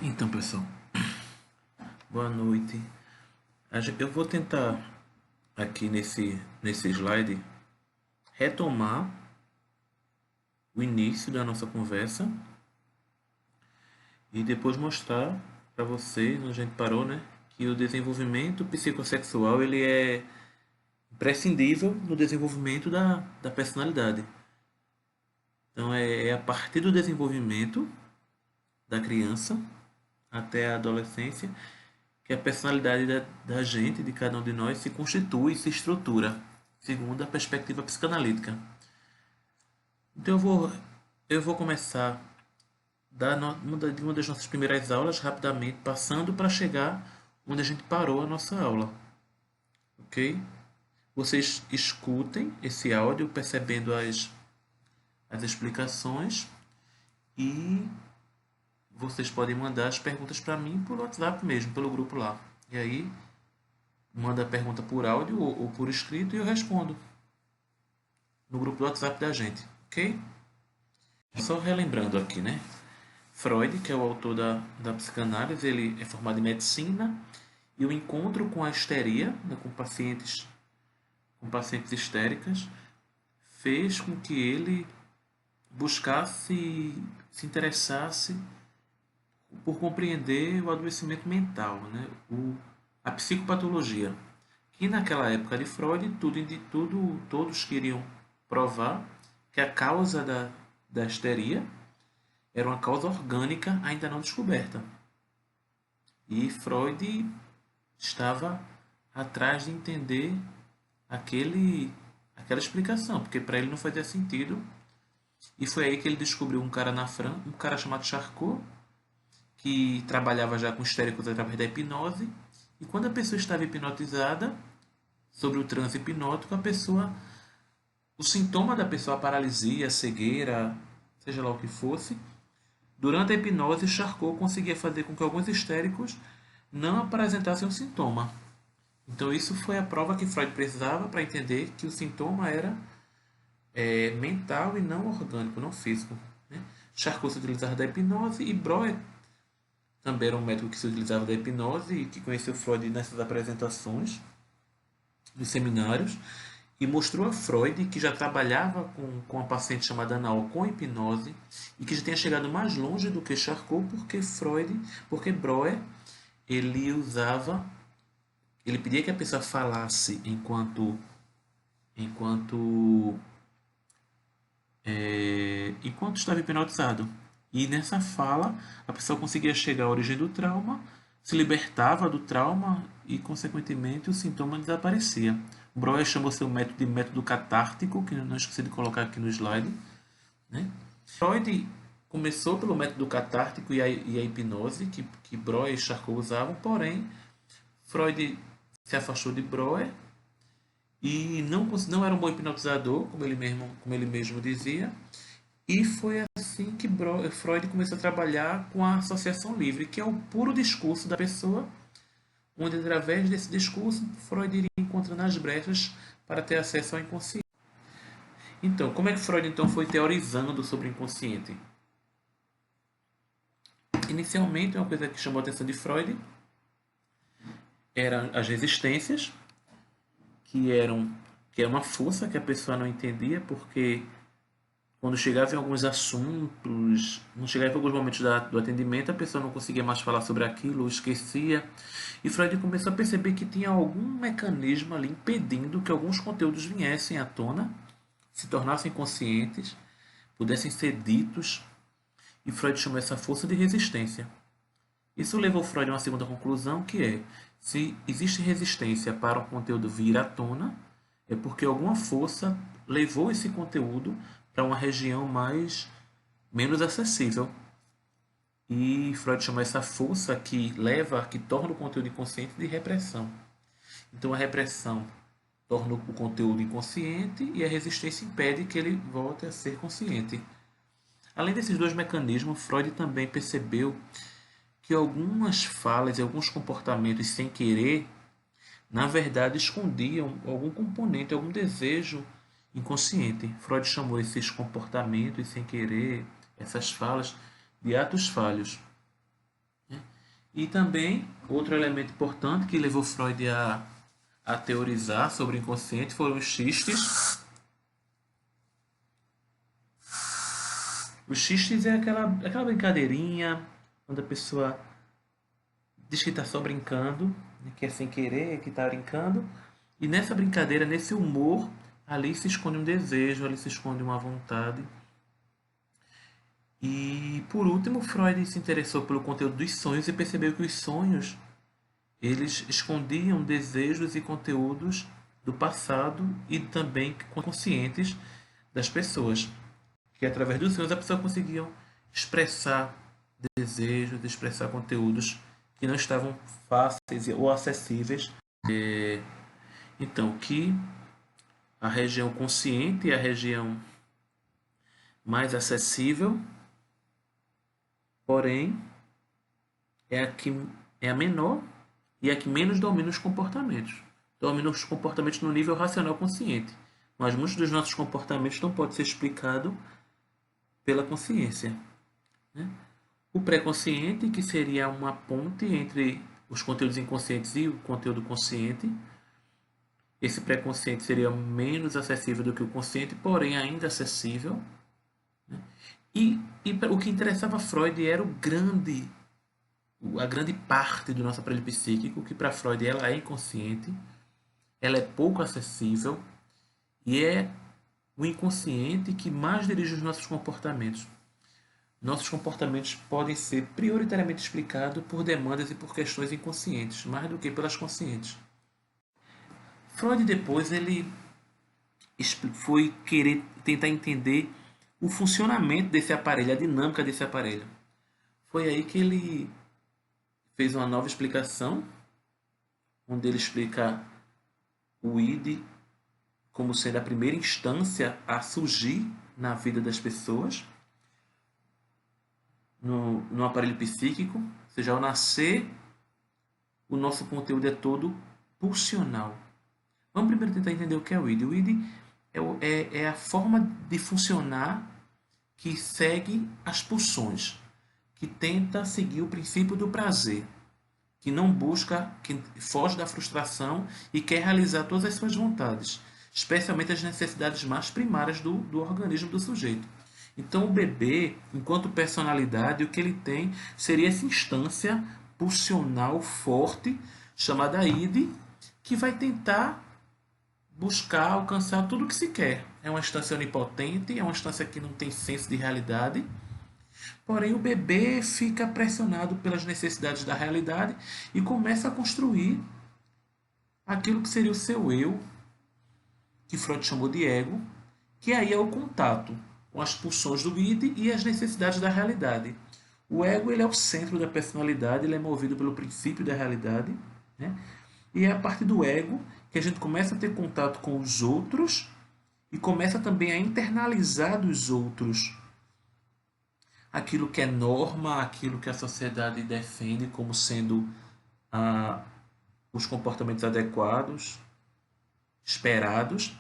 Então, pessoal, boa noite. Eu vou tentar aqui nesse slide retomar o início da nossa conversa e depois mostrar para vocês onde a gente parou, né? Que o desenvolvimento psicossexual ele é imprescindível no desenvolvimento da personalidade. Então, é a partir do desenvolvimento da criança até a adolescência que a personalidade da gente, de cada um de nós, se constitui e se estrutura, segundo a perspectiva psicanalítica. Então eu vou começar de uma das nossas primeiras aulas, rapidamente, passando para chegar onde a gente parou a nossa aula. Ok? Vocês escutem esse áudio, percebendo as explicações, e vocês podem mandar as perguntas para mim por WhatsApp mesmo, pelo grupo lá. E aí, manda a pergunta por áudio ou por escrito e eu respondo no grupo do WhatsApp da gente, ok? Só relembrando aqui, né? Freud, que é o autor da psicanálise, ele é formado em medicina e o encontro com a histeria, né, com pacientes histéricas, fez com que ele buscasse, se interessasse por compreender o adoecimento mental, né? A psicopatologia. Que naquela época de Freud, todos queriam provar que a causa da histeria era uma causa orgânica ainda não descoberta. E Freud estava atrás de entender aquela explicação, porque para ele não fazia sentido. E foi aí que ele descobriu um cara na França, um cara chamado Charcot, que trabalhava já com histéricos através da hipnose. E quando a pessoa estava hipnotizada, sobre o transe hipnótico, o sintoma da pessoa, a paralisia, a cegueira, seja lá o que fosse, durante a hipnose, Charcot conseguia fazer com que alguns histéricos não apresentassem o sintoma. Então isso foi a prova que Freud precisava para entender que o sintoma era mental e não orgânico, não físico. Né? Charcot se utilizava da hipnose e Breuer também era um médico que se utilizava da hipnose e que conheceu Freud nessas apresentações dos seminários e mostrou a Freud que já trabalhava com uma paciente chamada Anal com hipnose e que já tinha chegado mais longe do que Charcot porque Breuer ele pedia que a pessoa falasse enquanto estava hipnotizado. E nessa fala, a pessoa conseguia chegar à origem do trauma, se libertava do trauma e, consequentemente, o sintoma desaparecia. Breuer chamou seu método de método catártico, que eu não esqueci de colocar aqui no slide. Né? Freud começou pelo método catártico e a hipnose, que Breuer e Charcot usavam, porém, Freud se afastou de Breuer e não era um bom hipnotizador, como ele mesmo dizia, e foi assim que Freud começou a trabalhar com a associação livre, que é o puro discurso da pessoa, onde através desse discurso Freud iria encontrando as brechas para ter acesso ao inconsciente. Então, como é que Freud então foi teorizando sobre o inconsciente? Inicialmente, uma coisa que chamou a atenção de Freud eram as resistências, que é uma força que a pessoa não entendia, porque quando chegava em alguns assuntos, não chegava em alguns momentos do atendimento, a pessoa não conseguia mais falar sobre aquilo, esquecia. E Freud começou a perceber que tinha algum mecanismo ali impedindo que alguns conteúdos viessem à tona, se tornassem conscientes, pudessem ser ditos. E Freud chamou essa força de resistência. Isso levou Freud a uma segunda conclusão, que é: se existe resistência para um conteúdo vir à tona, é porque alguma força levou esse conteúdo para uma região menos acessível. E Freud chama essa força que torna o conteúdo inconsciente de repressão. Então a repressão torna o conteúdo inconsciente e a resistência impede que ele volte a ser consciente. Além desses dois mecanismos, Freud também percebeu que algumas falas e alguns comportamentos sem querer, na verdade, escondiam algum componente, algum desejo inconsciente. Freud chamou esses comportamentos sem querer, essas falas, de atos falhos. E também, outro elemento importante que levou Freud a teorizar sobre o inconsciente foram os xistes. Os xistes é aquela brincadeirinha quando a pessoa diz que está só brincando, né, que é sem querer, que está brincando. E nessa brincadeira, nesse humor, ali se esconde um desejo, ali se esconde uma vontade. E por último, Freud se interessou pelo conteúdo dos sonhos e percebeu que os sonhos eles escondiam desejos e conteúdos do passado e também conscientes das pessoas. Que através dos sonhos a pessoa conseguia expressar desejos, expressar conteúdos que não estavam fáceis ou acessíveis. Então, que a região consciente é a região mais acessível, porém é a que é a menor e é a que menos domina os comportamentos. Domina os comportamentos no nível racional consciente. Mas muitos dos nossos comportamentos não podem ser explicados pela consciência, né? O pré-consciente, que seria uma ponte entre os conteúdos inconscientes e o conteúdo consciente. Esse pré-consciente seria menos acessível do que o consciente, porém ainda acessível. E o que interessava a Freud era a grande parte do nosso aparelho psíquico, que para Freud ela é inconsciente, ela é pouco acessível e é o inconsciente que mais dirige os nossos comportamentos. Nossos comportamentos podem ser prioritariamente explicados por demandas e por questões inconscientes, mais do que pelas conscientes. Freud depois ele foi querer tentar entender o funcionamento desse aparelho, a dinâmica desse aparelho. Foi aí que ele fez uma nova explicação, onde ele explica o id como sendo a primeira instância a surgir na vida das pessoas, no aparelho psíquico, ou seja, ao nascer, o nosso conteúdo é todo pulsional. Vamos primeiro tentar entender o que é o id. O id é a forma de funcionar que segue as pulsões, que tenta seguir o princípio do prazer, que não busca, que foge da frustração e quer realizar todas as suas vontades, especialmente as necessidades mais primárias do organismo do sujeito. Então o bebê, enquanto personalidade, o que ele tem seria essa instância pulsional forte, chamada id, que vai tentar buscar alcançar tudo o que se quer. É uma instância onipotente, é uma instância que não tem senso de realidade. Porém, o bebê fica pressionado pelas necessidades da realidade e começa a construir aquilo que seria o seu eu, que Freud chamou de ego, que aí é o contato com as pulsões do id e as necessidades da realidade. O ego ele é o centro da personalidade, ele é movido pelo princípio da realidade, né? E é a partir do ego que a gente começa a ter contato com os outros e começa também a internalizar dos outros aquilo que é norma, aquilo que a sociedade defende como sendo os comportamentos adequados, esperados.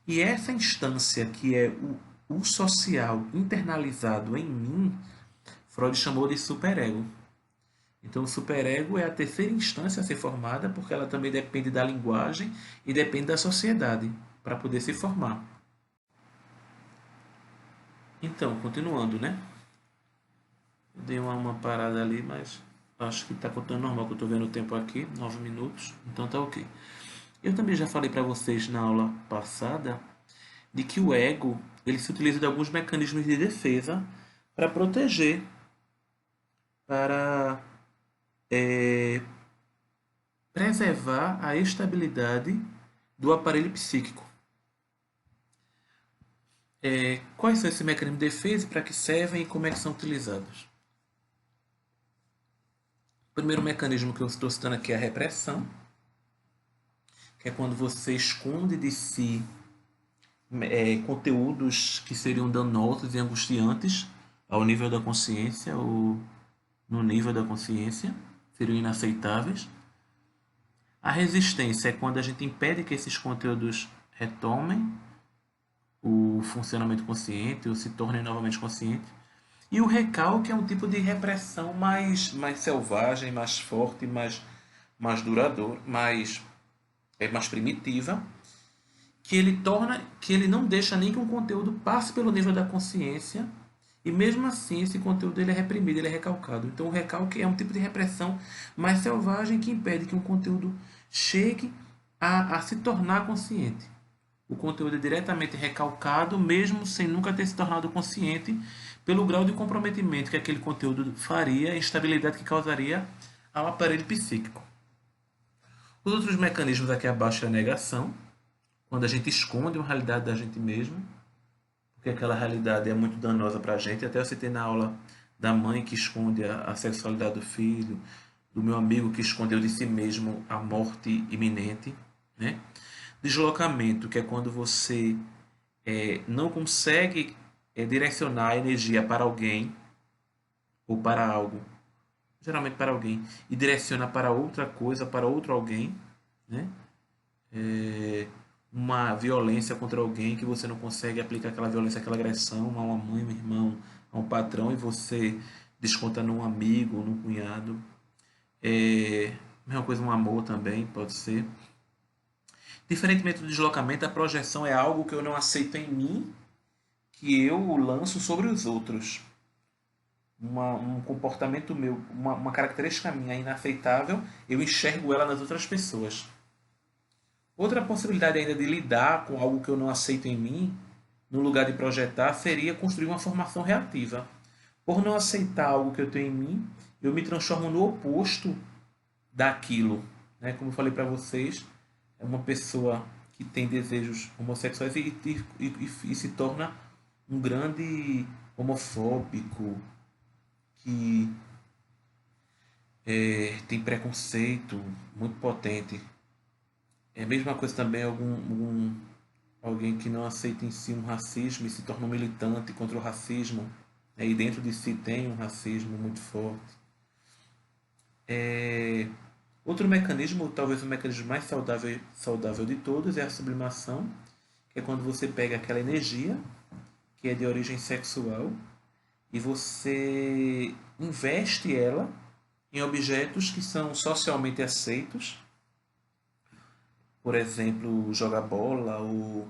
E essa instância que é o social internalizado em mim, Freud chamou de superego. Então, o superego é a terceira instância a ser formada, porque ela também depende da linguagem e depende da sociedade para poder se formar. Então, continuando, né? Eu dei uma parada ali, mas acho que está contando normal, que eu estou vendo o tempo aqui, 9 minutos, então tá ok. Eu também já falei para vocês na aula passada de que o ego ele se utiliza de alguns mecanismos de defesa para proteger, para preservar a estabilidade do aparelho psíquico. Quais são esses mecanismos de defesa, para que servem e como é que são utilizados? O primeiro mecanismo que eu estou citando aqui é a repressão, que é quando você esconde de si conteúdos que seriam danosos e angustiantes ao nível da consciência ou no nível da consciência, seriam inaceitáveis. A resistência é quando a gente impede que esses conteúdos retomem o funcionamento consciente ou se tornem novamente conscientes. E o recalque é um tipo de repressão mais selvagem, mais forte, mais duradoura, mais primitiva, que ele não deixa nem que um conteúdo passe pelo nível da consciência, e mesmo assim esse conteúdo ele é reprimido, ele é recalcado. Então o recalque é um tipo de repressão mais selvagem que impede que um conteúdo chegue a se tornar consciente. O conteúdo é diretamente recalcado, mesmo sem nunca ter se tornado consciente, pelo grau de comprometimento que aquele conteúdo faria, a instabilidade que causaria ao aparelho psíquico. Os outros mecanismos aqui abaixo é a negação, quando a gente esconde uma realidade da gente mesmo, porque aquela realidade é muito danosa para a gente. Até eu citei na aula da mãe que esconde a sexualidade do filho, do meu amigo que escondeu de si mesmo a morte iminente, né? Deslocamento, que é quando você não consegue direcionar a energia para alguém ou para algo, geralmente para alguém, e direciona para outra coisa, para outro alguém, né? Uma violência contra alguém que você não consegue aplicar aquela violência, aquela agressão a uma mãe, um irmão, a um patrão, e você desconta num amigo, num cunhado. Mesma coisa, um amor também pode ser. Diferentemente do deslocamento, a projeção é algo que eu não aceito em mim, que eu lanço sobre os outros. Um comportamento meu, uma característica minha inaceitável, eu enxergo ela nas outras pessoas. Outra possibilidade ainda de lidar com algo que eu não aceito em mim, no lugar de projetar, seria construir uma formação reativa. Por não aceitar algo que eu tenho em mim, eu me transformo no oposto daquilo. Né? Como eu falei para vocês, é uma pessoa que tem desejos homossexuais e se torna um grande homofóbico, que tem preconceito muito potente. É a mesma coisa também alguém que não aceita em si um racismo e se torna um militante contra o racismo, né? E dentro de si tem um racismo muito forte. Outro mecanismo, talvez o mecanismo mais saudável de todos, é a sublimação, que é quando você pega aquela energia que é de origem sexual e você investe ela em objetos que são socialmente aceitos, por exemplo, jogar bola ou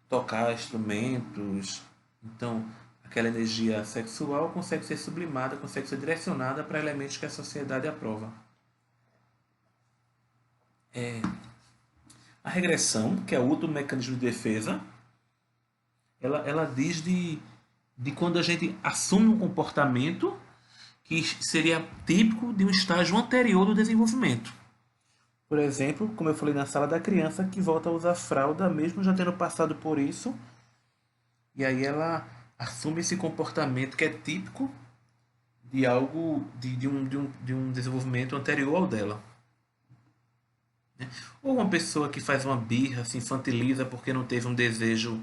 tocar instrumentos. Então, aquela energia sexual consegue ser sublimada, consegue ser direcionada para elementos que a sociedade aprova. A regressão, que é o último mecanismo de defesa, ela diz de quando a gente assume um comportamento que seria típico de um estágio anterior do desenvolvimento. Por exemplo, como eu falei na sala da criança, que volta a usar fralda mesmo já tendo passado por isso, e aí ela assume esse comportamento que é típico de algo, de um desenvolvimento anterior ao dela. Né? Ou uma pessoa que faz uma birra, se infantiliza porque não teve um desejo,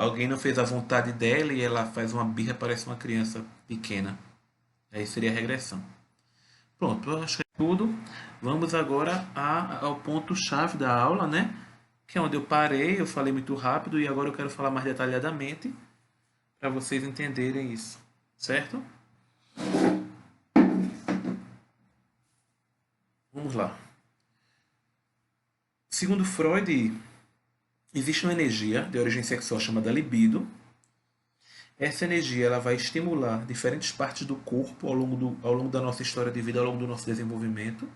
alguém não fez a vontade dela e ela faz uma birra, parece uma criança pequena. Aí seria a regressão. Pronto, eu acho que é tudo. Vamos agora ao ponto-chave da aula, né? Que é onde eu parei, eu falei muito rápido e agora eu quero falar mais detalhadamente para vocês entenderem isso, certo? Vamos lá. Segundo Freud, existe uma energia de origem sexual chamada libido. Essa energia ela vai estimular diferentes partes do corpo ao longo da nossa história de vida, ao longo do nosso desenvolvimento.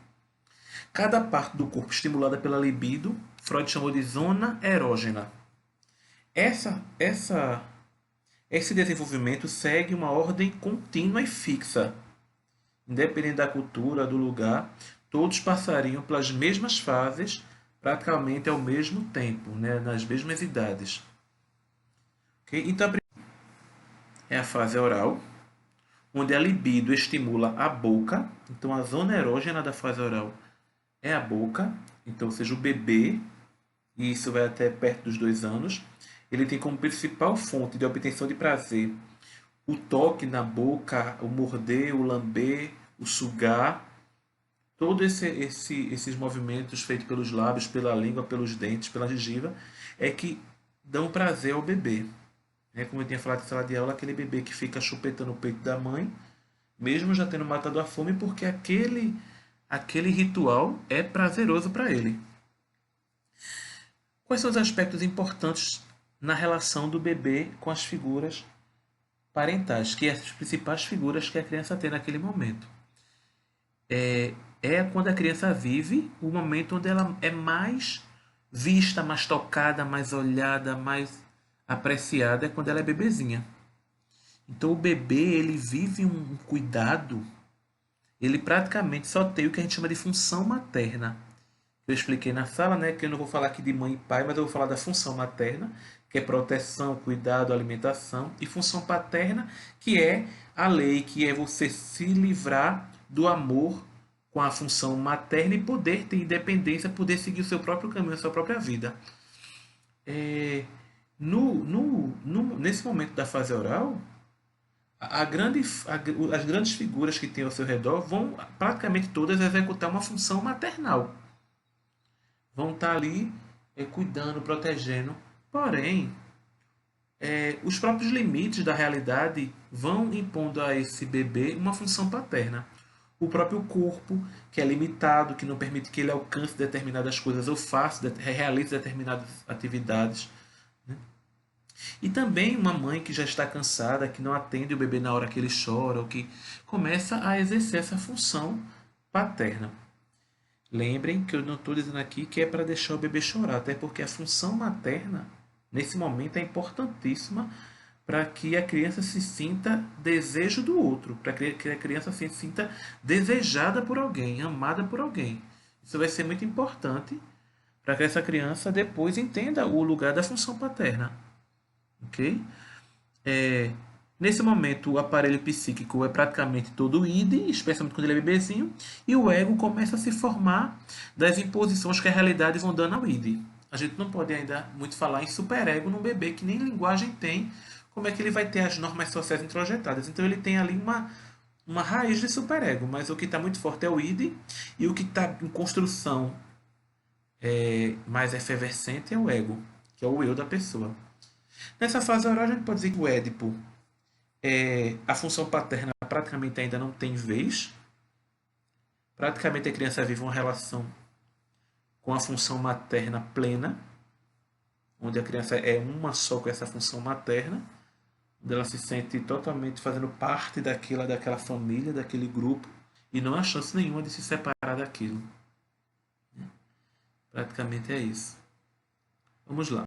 Cada parte do corpo estimulada pela libido, Freud chamou de zona erógena. Esse desenvolvimento segue uma ordem contínua e fixa. Independente da cultura, do lugar, todos passariam pelas mesmas fases praticamente ao mesmo tempo, né? Nas mesmas idades. Okay? Então, é a fase oral, onde a libido estimula a boca. Então, a zona erógena da fase oral é a boca. Então, ou seja, o bebê, e isso vai até perto dos 2 anos, ele tem como principal fonte de obtenção de prazer o toque na boca, o morder, o lamber, o sugar. Todos esses movimentos feitos pelos lábios, pela língua, pelos dentes, pela gengiva, é que dão prazer ao bebê. né? Como eu tinha falado em sala de aula, aquele bebê que fica chupetando o peito da mãe, mesmo já tendo matado a fome, porque aquele ritual é prazeroso para ele. Quais são os aspectos importantes na relação do bebê com as figuras parentais, que são as principais figuras que a criança tem naquele momento? É quando a criança vive o momento onde ela é mais vista, mais tocada, mais olhada, mais apreciada, é quando ela é bebezinha. Então o bebê, ele vive um cuidado, ele praticamente só tem o que a gente chama de função materna. Eu expliquei na sala, né, que eu não vou falar aqui de mãe e pai, mas eu vou falar da função materna, que é proteção, cuidado, alimentação, e função paterna, que é a lei, que é você se livrar do amor com a função materna e poder ter independência, poder seguir o seu próprio caminho, a sua própria vida. É, nesse momento da fase oral, as grandes figuras que tem ao seu redor vão praticamente todas executar uma função maternal. Vão estar ali cuidando, protegendo. Porém, os próprios limites da realidade vão impondo a esse bebê uma função paterna. O próprio corpo, que é limitado, que não permite que ele alcance determinadas coisas ou realize determinadas atividades. Né? E também uma mãe que já está cansada, que não atende o bebê na hora que ele chora, ou que começa a exercer essa função paterna. Lembrem que eu não estou dizendo aqui que é para deixar o bebê chorar, até porque a função materna, nesse momento, é importantíssima para que a criança se sinta desejo do outro, para que a criança se sinta desejada por alguém, amada por alguém. Isso vai ser muito importante para que essa criança depois entenda o lugar da função paterna. Ok? Nesse momento, o aparelho psíquico é praticamente todo o id, especialmente quando ele é bebezinho, e o ego começa a se formar das imposições que a realidade vão dando ao id. A gente não pode ainda muito falar em superego num bebê que nem linguagem tem, como é que ele vai ter as normas sociais introjetadas. Então ele tem ali uma raiz de superego, mas o que está muito forte é o id, e o que está em construção mais efervescente é o ego, que é o eu da pessoa. Nessa fase oral, a gente pode dizer que o Édipo, a função paterna praticamente ainda não tem vez. Praticamente a criança vive uma relação com a função materna plena, onde a criança é uma só com essa função materna, onde ela se sente totalmente fazendo parte daquela família, daquele grupo, e não há chance nenhuma de se separar daquilo. Praticamente é isso. Vamos lá.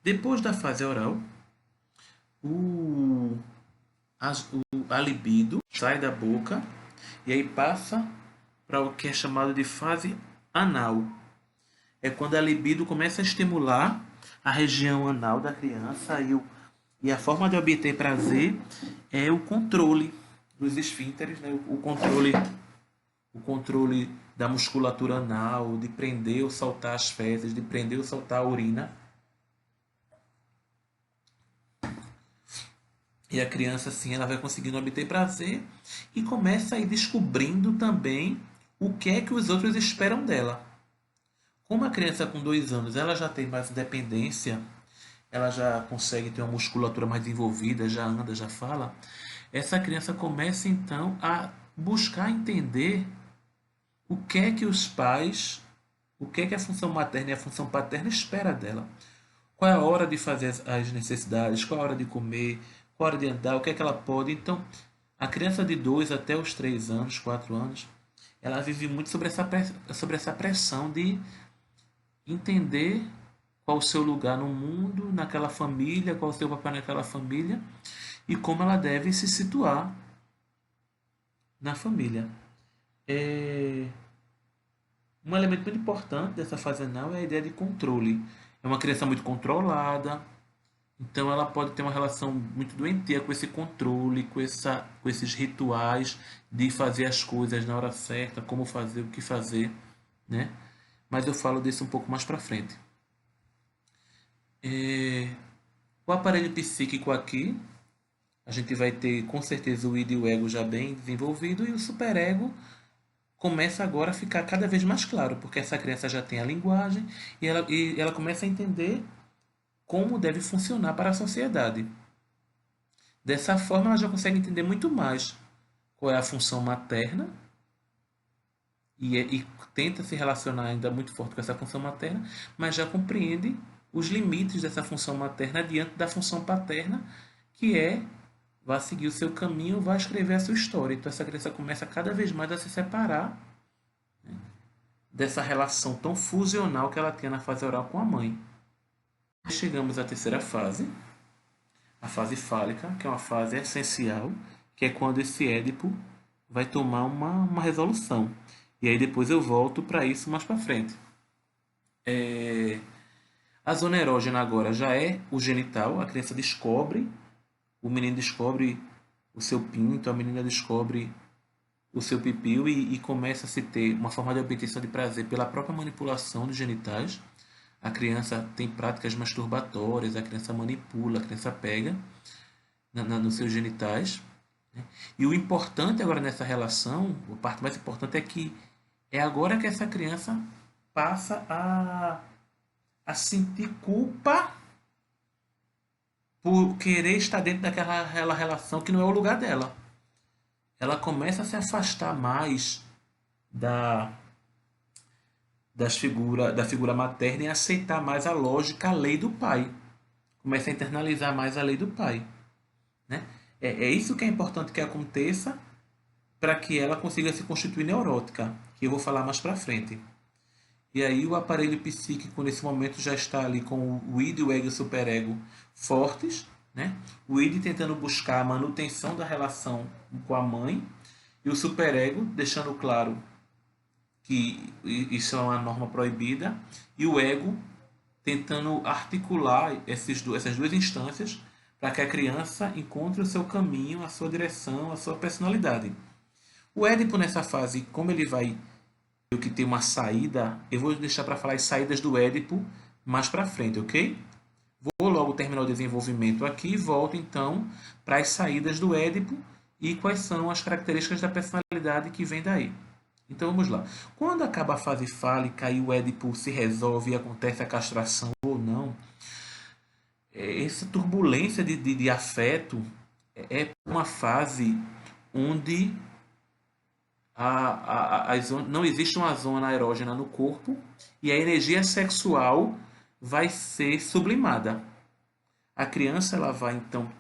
Depois da fase oral, a libido sai da boca e aí passa para o que é chamado de fase anal. É quando a libido começa a estimular a região anal da criança e a forma de obter prazer é o controle dos esfínteres, né? o controle da musculatura anal, de prender ou soltar as fezes, de prender ou soltar a urina. E a criança, assim, ela vai conseguindo obter prazer e começa a ir descobrindo também o que é que os outros esperam dela. Como a criança com 2 anos ela já tem mais independência, ela já consegue ter uma musculatura mais desenvolvida, já anda, já fala, essa criança começa então a buscar entender o que é que os pais, o que é que a função materna e a função paterna espera dela. Qual é a hora de fazer as necessidades, qual é a hora de comer, qual é a hora de andar, o que é que ela pode. Então, a criança de 2 até os 3 anos, 4 anos, ela vive muito sobre essa pressão de entender qual o seu lugar no mundo, naquela família, qual o seu papel naquela família e como ela deve se situar na família. Um elemento muito importante dessa fase anal é a ideia de controle. É uma criança muito controlada, então ela pode ter uma relação muito doentia com esse controle, com esses rituais de fazer as coisas na hora certa, como fazer, o que fazer, né? Mas eu falo disso um pouco mais para frente. O aparelho psíquico aqui, a gente vai ter com certeza o id e o ego já bem desenvolvido e o superego começa agora a ficar cada vez mais claro, porque essa criança já tem a linguagem e ela começa a entender como deve funcionar para a sociedade. Dessa forma, ela já consegue entender muito mais qual é a função materna e tenta se relacionar ainda muito forte com essa função materna, mas já compreende os limites dessa função materna diante da função paterna, que é vai seguir o seu caminho, vai escrever a sua história. Então essa criança começa cada vez mais a se separar dessa relação tão fusional que ela tinha na fase oral com a mãe. Chegamos à terceira fase, a fase fálica, que é uma fase essencial, que é quando esse Édipo vai tomar uma resolução. E aí depois eu volto para isso mais para frente. A zona erógena agora já é o genital, a criança descobre, o menino descobre o seu pinto, a menina descobre o seu pipiu e começa a se ter uma forma de obtenção de prazer pela própria manipulação dos genitais. A criança tem práticas masturbatórias, a criança manipula, a criança pega nos seus genitais. Né? E o importante agora nessa relação, a parte mais importante é que é agora que essa criança passa a sentir culpa por querer estar dentro daquela relação que não é o lugar dela. Ela começa a se afastar mais da, da figura materna e aceitar mais a lógica, a lei do pai. Começa a internalizar mais a lei do pai. Né? É isso que é importante que aconteça para que ela consiga se constituir neurótica, que eu vou falar mais para frente. E aí o aparelho psíquico nesse momento já está ali com o id, o ego e o superego fortes, né? O id tentando buscar a manutenção da relação com a mãe e o superego deixando claro que isso é uma norma proibida e o ego tentando articular essas duas instâncias para que a criança encontre o seu caminho, a sua direção, a sua personalidade. O Édipo nessa fase, como ele vai que tem uma saída, eu vou deixar para falar as saídas do Édipo mais para frente, ok? Vou logo terminar o desenvolvimento aqui e volto então para as saídas do Édipo e quais são as características da personalidade que vem daí. Então vamos lá. Quando acaba a fase fálica e o Édipo se resolve e acontece a castração ou não, essa turbulência de afeto é uma fase onde não existe uma zona erógena no corpo e a energia sexual vai ser sublimada. A criança ela vai então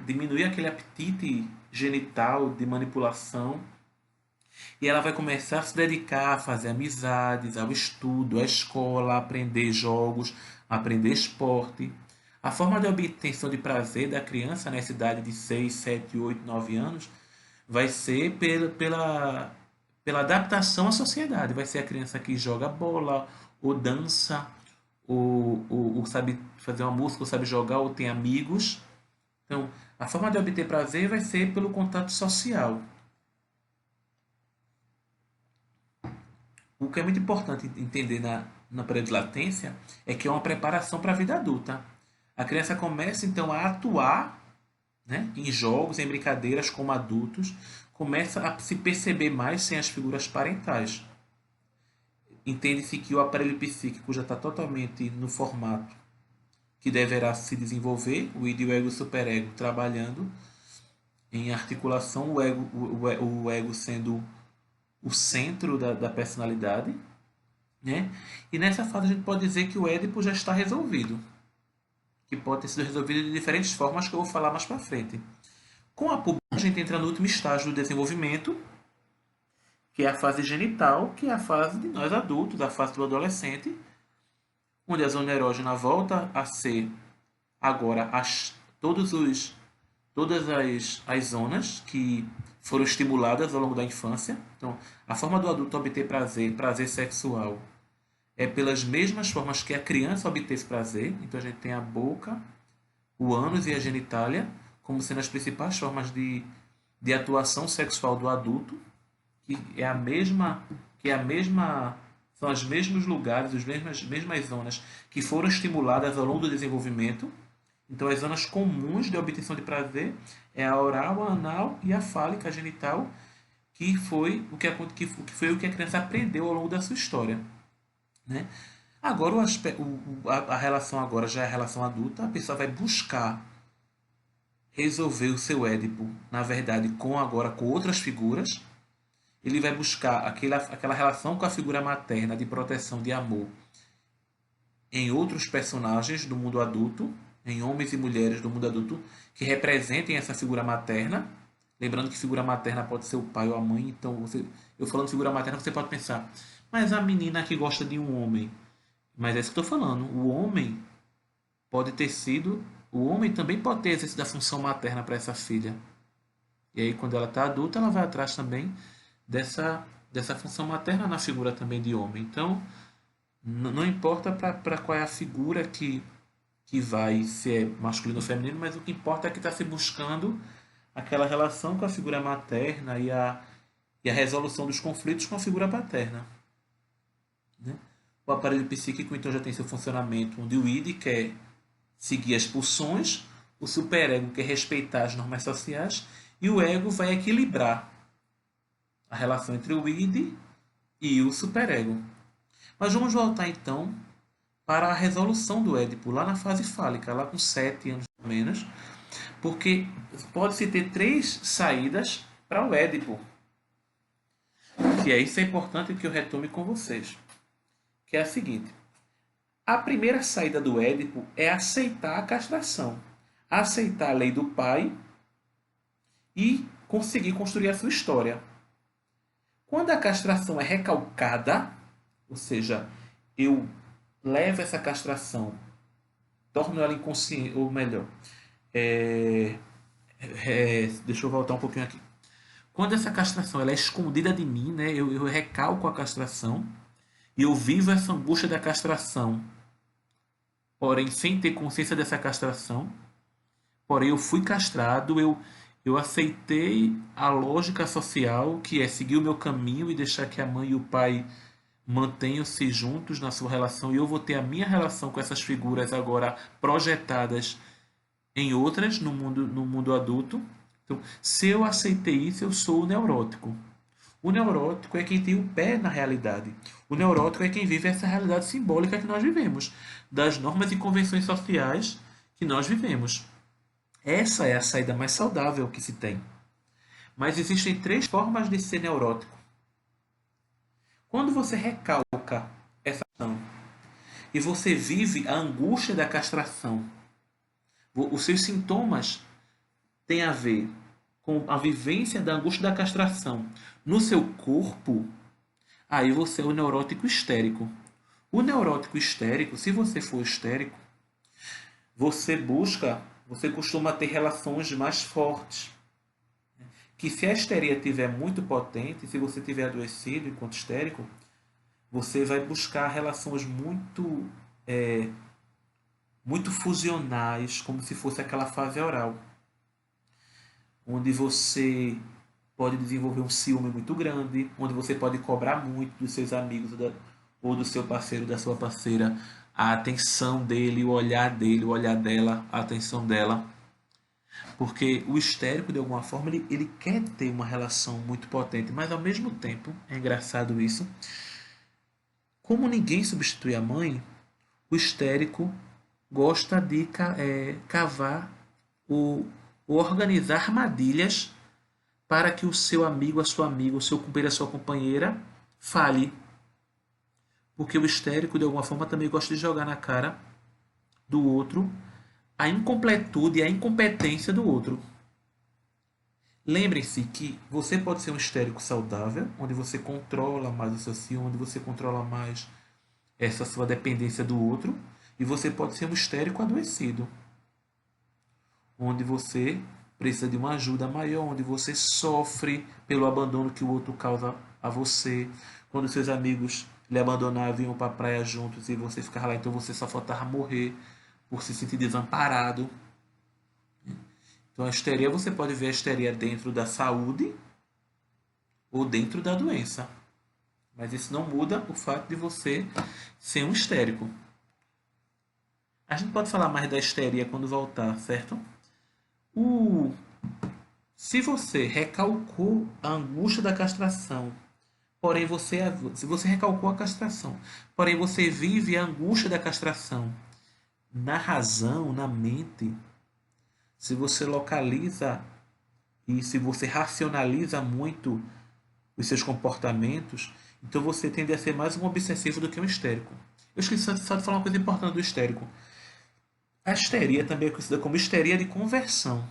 diminuir aquele apetite genital de manipulação e ela vai começar a se dedicar a fazer amizades, ao estudo, à escola, a aprender jogos, a aprender esporte. A forma de obtenção de prazer da criança nessa idade de 6, 7, 8, 9 anos vai ser pela adaptação à sociedade. Vai ser a criança que joga bola, ou dança, ou sabe fazer uma música, ou sabe jogar, ou tem amigos. Então, a forma de obter prazer vai ser pelo contato social. O que é muito importante entender na período de latência é que é uma preparação para a vida adulta. A criança começa então a atuar, né, em jogos, em brincadeiras como adultos, começa a se perceber mais sem as figuras parentais. Entende-se que o aparelho psíquico já está totalmente no formato que deverá se desenvolver, o id e o ego e o superego trabalhando em articulação, o ego sendo o centro da personalidade. Né? E nessa fase a gente pode dizer que o Édipo já está resolvido, que pode ter sido resolvido de diferentes formas que eu vou falar mais para frente. Com a puberdade, a gente entra no último estágio do desenvolvimento, que é a fase genital, que é a fase de nós adultos, a fase do adolescente, onde a zona erógena volta a ser agora todas as zonas que foram estimuladas ao longo da infância. Então, a forma do adulto obter prazer sexual, é pelas mesmas formas que a criança obteve esse prazer. Então, a gente tem a boca, o ânus e a genitália como sendo as principais formas de atuação sexual do adulto, que é a mesma, são os mesmos lugares, as mesmas zonas que foram estimuladas ao longo do desenvolvimento. Então, as zonas comuns de obtenção de prazer é a oral, a anal e a fálica, a genital, que foi o que a criança aprendeu ao longo da sua história. Né? Agora, a relação agora já é a relação adulta, a pessoa vai buscar resolver o seu Édipo, na verdade, com outras figuras, ele vai buscar aquela relação com a figura materna de proteção, de amor, em outros personagens do mundo adulto, em homens e mulheres do mundo adulto, que representem essa figura materna. Lembrando que figura materna pode ser o pai ou a mãe. Então, eu falando de figura materna, você pode pensar, mas a menina que gosta de um homem. Mas é isso que eu estou falando. O homem pode ter sido. O homem também pode ter exercido a função materna para essa filha. E aí, quando ela está adulta, ela vai atrás também dessa função materna na figura também de homem. Então, não importa para qual é a figura que vai, se é masculino ou feminino, mas o que importa é que está se buscando aquela relação com a figura materna e a resolução dos conflitos com a figura paterna. Né? O aparelho psíquico então já tem seu funcionamento, onde o id quer seguir as pulsões, o superego quer respeitar as normas sociais e o ego vai equilibrar a relação entre o id e o superego. Mas vamos voltar então para a resolução do Édipo, lá na fase fálica, lá com 7 anos ou menos, porque pode-se ter 3 saídas para o Édipo. Que é isso é importante que eu retome com vocês. Que é a seguinte. A primeira saída do Édipo é aceitar a castração. Aceitar a lei do pai e conseguir construir a sua história. Quando a castração é recalcada, ou seja, eu levo essa castração, torno ela inconsciente, ou melhor, deixa eu voltar um pouquinho aqui. Quando essa castração ela é escondida de mim, né, eu recalco a castração e eu vivo essa angústia da castração, porém sem ter consciência dessa castração, porém eu fui castrado, eu aceitei a lógica social, que é seguir o meu caminho e deixar que a mãe e o pai mantenham-se juntos na sua relação, e eu vou ter a minha relação com essas figuras agora projetadas em outras no mundo adulto. Então, se eu aceitei isso, eu sou o neurótico. O neurótico é quem tem o pé na realidade. O neurótico é quem vive essa realidade simbólica que nós vivemos, das normas e convenções sociais que nós vivemos. Essa é a saída mais saudável que se tem. Mas existem 3 formas de ser neurótico. Quando você recalca essa ação e você vive a angústia da castração, os seus sintomas têm a ver com a vivência da angústia da castração no seu corpo, aí você é o neurótico histérico. O neurótico histérico, se você for histérico, você costuma ter relações mais fortes. Que se a histeria estiver muito potente, se você estiver adoecido enquanto histérico, você vai buscar relações muito fusionais, como se fosse aquela fase oral, onde você pode desenvolver um ciúme muito grande, onde você pode cobrar muito dos seus amigos ou do seu parceiro, da sua parceira, a atenção dele, o olhar dela, a atenção dela. Porque o histérico, de alguma forma, ele quer ter uma relação muito potente, mas ao mesmo tempo, é engraçado isso, como ninguém substitui a mãe, o histérico gosta de cavar ou organizar armadilhas para que o seu amigo, a sua amiga, o seu companheiro, a sua companheira fale. Porque o histérico, de alguma forma, também gosta de jogar na cara do outro a incompletude e a incompetência do outro. Lembrem-se que você pode ser um histérico saudável, onde você controla mais o seu ciúme, onde você controla mais essa sua dependência do outro, e você pode ser um histérico adoecido, onde você precisa de uma ajuda maior, onde você sofre pelo abandono que o outro causa a você, quando seus amigos lhe abandonavam e iam para a praia juntos e você ficava lá, então você só faltava morrer por se sentir desamparado. Então a histeria, você pode ver a histeria dentro da saúde ou dentro da doença. Mas isso não muda o fato de você ser um histérico. A gente pode falar mais da histeria quando voltar, certo? Se você recalcou a angústia da castração, porém se você recalcou a castração, porém você vive a angústia da castração na razão, na mente, Se você localiza e se você racionaliza muito os seus comportamentos, então você tende a ser mais um obsessivo do que um histérico. Eu esqueci só de falar uma coisa importante do histérico. A histeria também é conhecida como histeria de conversão.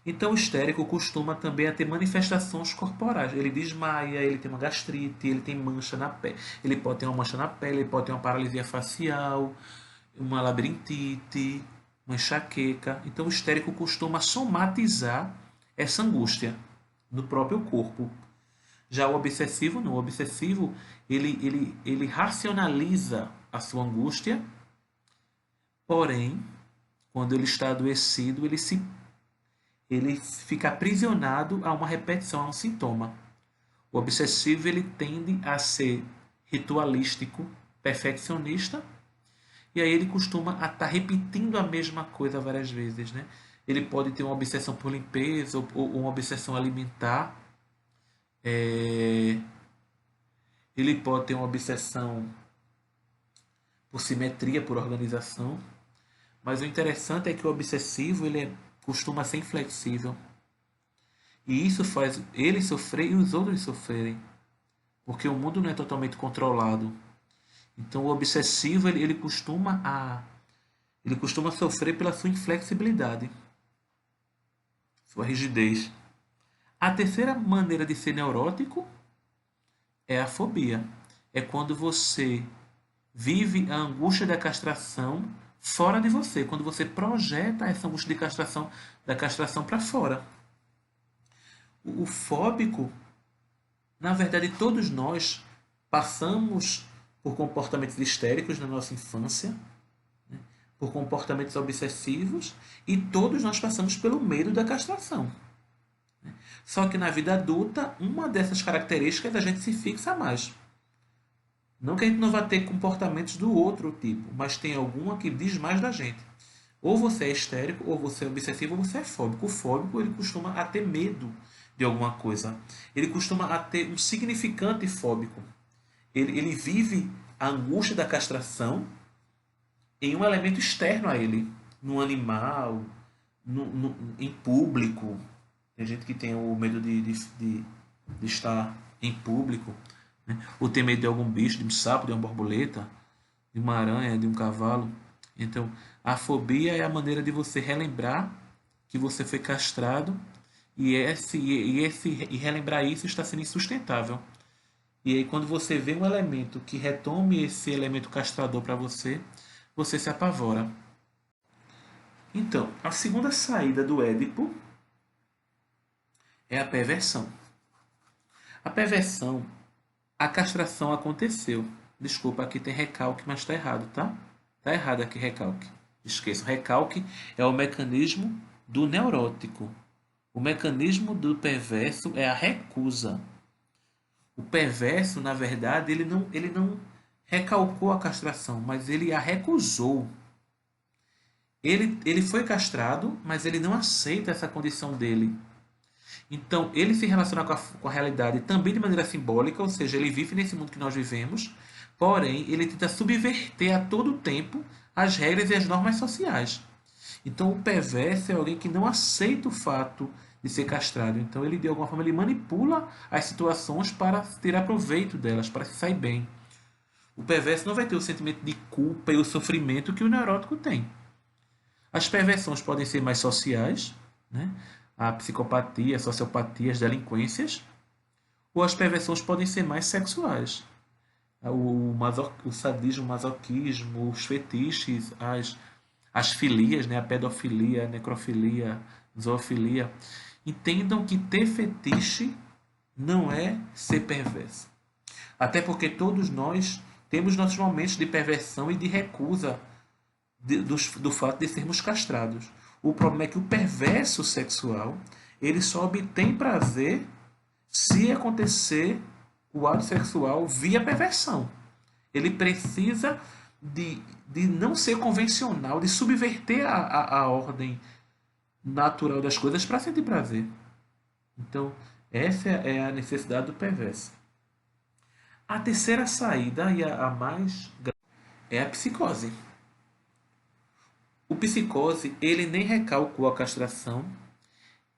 Então o histérico costuma também a ter manifestações corporais. Ele desmaia, ele tem uma gastrite, ele tem mancha na pele. Ele pode ter uma mancha na pele, ele pode ter uma paralisia facial, uma labirintite, uma enxaqueca. Então o histérico costuma somatizar essa angústia no próprio corpo. Já o obsessivo não. O obsessivo ele racionaliza a sua angústia, porém, quando ele está adoecido, ele fica aprisionado a uma repetição, a um sintoma. O obsessivo ele tende a ser ritualístico, perfeccionista, e aí ele costuma estar repetindo a mesma coisa várias vezes, né? Ele pode ter uma obsessão por limpeza ou uma obsessão alimentar. Ele pode ter uma obsessão por simetria, por organização. Mas o interessante é que o obsessivo costuma ser inflexível. E isso faz ele sofrer e os outros sofrerem. Porque o mundo não é totalmente controlado. Então o obsessivo ele costuma sofrer pela sua inflexibilidade, sua rigidez. A terceira maneira de ser neurótico é a fobia. É quando você vive a angústia da castração fora de você, quando você projeta essa angústia de castração da castração para fora. O fóbico, na verdade, todos nós passamos por comportamentos histéricos na nossa infância, né? Por comportamentos obsessivos, e todos nós passamos pelo medo da castração. Né? Só que na vida adulta, uma dessas características a gente se fixa mais. Não que a gente não vá ter comportamentos do outro tipo, mas tem alguma que diz mais da gente. Ou você é histérico, ou você é obsessivo, ou você é fóbico. O fóbico ele costuma a ter medo de alguma coisa. Ele costuma a ter um significante fóbico. Ele vive a angústia da castração em um elemento externo a ele. No animal, em público. Tem gente que tem o medo de estar em público. Né? Ou tem medo de algum bicho, de um sapo, de uma borboleta, de uma aranha, de um cavalo. Então, a fobia é a maneira de você relembrar que você foi castrado e relembrar isso está sendo insustentável. E aí, quando você vê um elemento que retome esse elemento castrador para você, você se apavora. Então, a segunda saída do Édipo é a perversão. A perversão, a castração aconteceu. Desculpa, aqui tem recalque, mas está errado, tá? Está errado aqui recalque. Esqueça, recalque é o mecanismo do neurótico. O mecanismo do perverso é a recusa. O perverso, na verdade, ele não recalcou a castração, mas ele a recusou. Ele foi castrado, mas ele não aceita essa condição dele. Então, ele se relaciona com a realidade também de maneira simbólica, ou seja, ele vive nesse mundo que nós vivemos, porém, ele tenta subverter a todo tempo as regras e as normas sociais. Então, o perverso é alguém que não aceita o fato de ser castrado. Então, ele, de alguma forma, ele manipula as situações para tirar proveito delas, para se sair bem. O perverso não vai ter o sentimento de culpa e o sofrimento que o neurótico tem. As perversões podem ser mais sociais, né? A psicopatia, a sociopatia, as delinquências, ou as perversões podem ser mais sexuais. O sadismo, o masoquismo, os fetiches, as filias, né? A pedofilia, a necrofilia, a zoofilia. Entendam que ter fetiche não é ser perverso. Até porque todos nós temos nossos momentos de perversão e de recusa do fato de sermos castrados. O problema é que o perverso sexual ele só obtém prazer se acontecer o ato sexual via perversão. Ele precisa de não ser convencional, de subverter a ordem natural das coisas para sentir prazer. Então, essa é a necessidade do perverso. A terceira saída, e a mais grave, é a psicose. O psicose, ele nem recalcou a castração,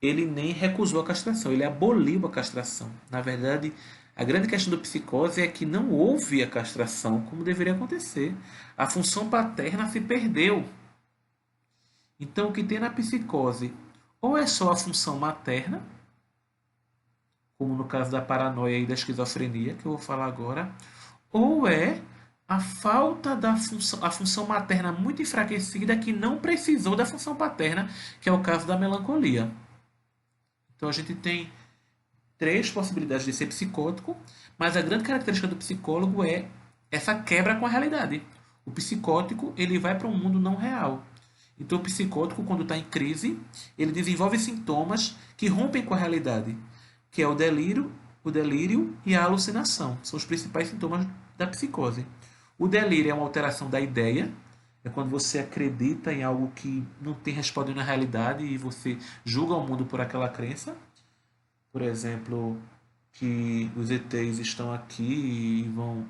ele nem recusou a castração, ele aboliu a castração. Na verdade, a grande questão do psicose é que não houve a castração como deveria acontecer. A função paterna se perdeu. Então, o que tem na psicose ou é só a função materna, como no caso da paranoia e da esquizofrenia, que eu vou falar agora, ou é a falta da função, a função materna muito enfraquecida que não precisou da função paterna, que é o caso da melancolia. Então a gente tem três possibilidades de ser psicótico, mas a grande característica do psicólogo é essa quebra com a realidade. O psicótico ele vai para um mundo não real. Então o psicótico, quando está em crise, ele desenvolve sintomas que rompem com a realidade, que é o delírio e a alucinação. São os principais sintomas da psicose. O delírio é uma alteração da ideia, é quando você acredita em algo que não tem respaldo na realidade e você julga o mundo por aquela crença. Por exemplo, que os ETs estão aqui e vão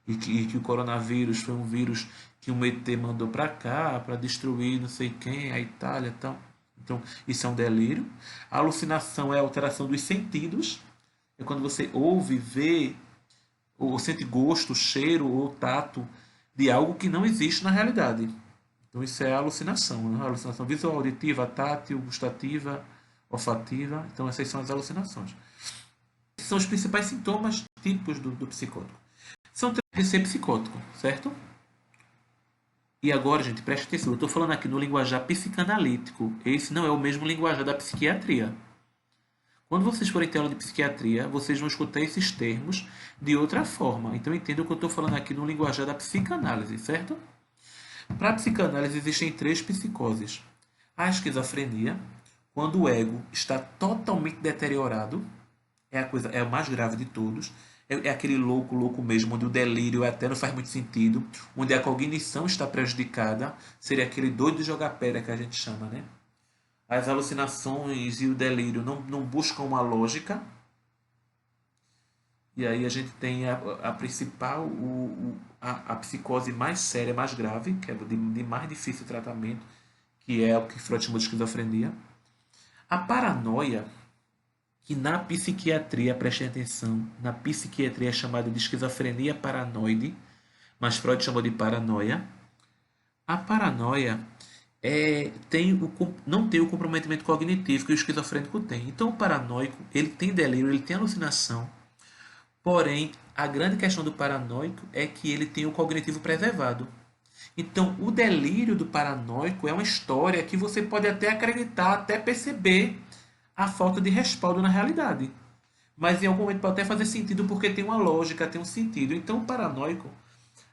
que o coronavírus foi um vírus que um ET mandou para cá para destruir não sei quem, a Itália, e tal. Então, isso é um delírio. A alucinação é a alteração dos sentidos. É quando você ouve, vê, ou sente gosto, cheiro ou tato de algo que não existe na realidade. Então, isso é a alucinação, né? A alucinação visual, auditiva, tátil, gustativa, olfativa. Então, essas são as alucinações. Esses são os principais sintomas típicos do psicótico. São três de ser psicótico, certo? E agora, gente, preste atenção. Eu estou falando aqui no linguajar psicanalítico. Esse não é o mesmo linguajar da psiquiatria. Quando vocês forem ter aula de psiquiatria, vocês vão escutar esses termos de outra forma. Então, entenda o que eu estou falando aqui no linguajar da psicanálise, certo? Para a psicanálise, existem três psicoses. A esquizofrenia, quando o ego está totalmente deteriorado, é o mais grave de todos. É aquele louco, louco mesmo, onde o delírio até não faz muito sentido, onde a cognição está prejudicada, seria aquele doido de jogar pedra que a gente chama, né? As alucinações e o delírio não buscam uma lógica. E aí a gente tem a principal, a psicose mais séria, mais grave, que é de mais difícil tratamento, que é o que Freud chamou de esquizofrenia. A paranoia, que na psiquiatria, prestem atenção, na psiquiatria é chamada de esquizofrenia paranoide, mas Freud chamou de paranoia. A paranoia não tem o comprometimento cognitivo que o esquizofrênico tem. Então o paranoico, ele tem delírio, ele tem alucinação, porém a grande questão do paranoico é que ele tem o cognitivo preservado. Então o delírio do paranoico é uma história que você pode até acreditar, até perceber a falta de respaldo na realidade. Mas em algum momento pode até fazer sentido porque tem uma lógica, tem um sentido. Então o paranoico,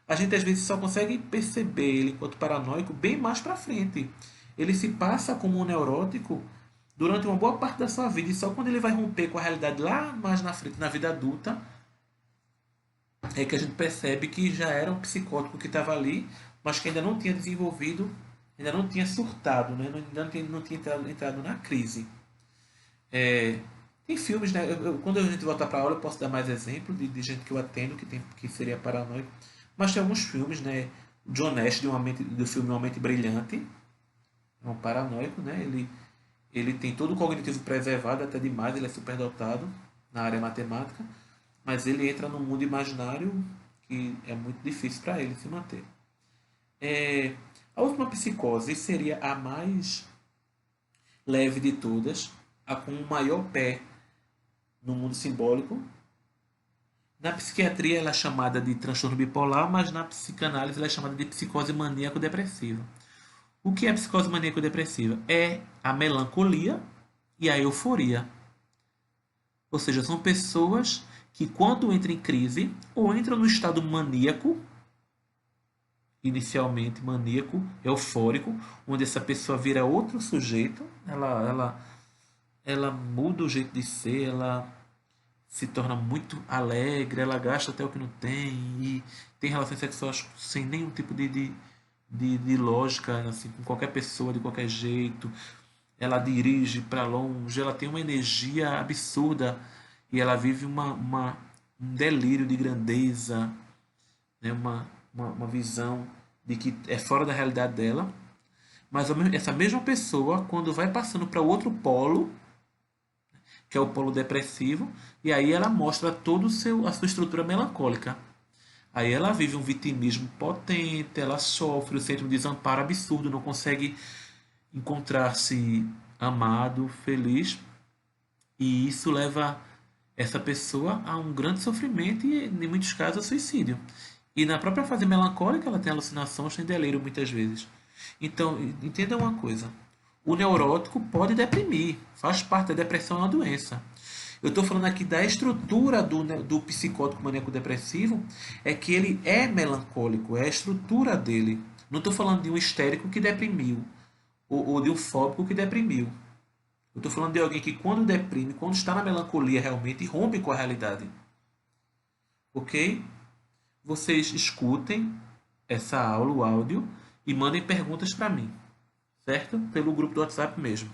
a gente às vezes só consegue perceber ele enquanto paranoico bem mais para frente. Ele se passa como um neurótico durante uma boa parte da sua vida e só quando ele vai romper com a realidade lá mais na frente, na vida adulta, é que a gente percebe que já era um psicótico que estava ali, mas que ainda não tinha desenvolvido, ainda não tinha surtado, né? Ainda não tinha entrado na crise. Tem filmes, né? Quando a gente voltar para a aula, eu posso dar mais exemplo de gente que eu atendo que seria paranoico. Mas tem alguns filmes, né? John Nash, do filme Uma Mente Brilhante, é um paranoico, né? Ele tem todo o cognitivo preservado, até demais, ele é superdotado na área matemática, mas ele entra num mundo imaginário que é muito difícil para ele se manter. A última psicose seria a mais leve de todas, a com o maior pé no mundo simbólico. Na psiquiatria ela é chamada de transtorno bipolar, mas na psicanálise ela é chamada de psicose maníaco-depressiva. O que é psicose maníaco-depressiva? É a melancolia e a euforia. Ou seja, são pessoas que quando entram em crise ou entram no estado maníaco, inicialmente maníaco, eufórico, onde essa pessoa vira outro sujeito, ela muda o jeito de ser, ela se torna muito alegre, ela gasta até o que não tem e tem relações sexuais sem nenhum tipo de lógica, assim, com qualquer pessoa, de qualquer jeito. Ela dirige para longe, ela tem uma energia absurda e ela vive um delírio de grandeza, né? Uma visão de que é fora da realidade dela. Mas essa mesma pessoa, quando vai passando para o outro polo, que é o polo depressivo, e aí ela mostra toda a sua estrutura melancólica. Aí ela vive um vitimismo potente, ela sofre, sente um desamparo absurdo, não consegue encontrar-se amado, feliz, e isso leva essa pessoa a um grande sofrimento e, em muitos casos, a suicídio. E na própria fase melancólica, ela tem alucinações, tem delírio muitas vezes. Então, entenda uma coisa: o neurótico pode deprimir, faz parte da depressão, é uma doença. Eu estou falando aqui da estrutura do psicótico maníaco-depressivo, é que ele é melancólico, é a estrutura dele. Não estou falando de um histérico que deprimiu, ou de um fóbico que deprimiu. Eu estou falando de alguém que, quando deprime, quando está na melancolia realmente, rompe com a realidade. Ok? Vocês escutem essa aula, o áudio, e mandem perguntas para mim, certo? Pelo grupo do WhatsApp mesmo.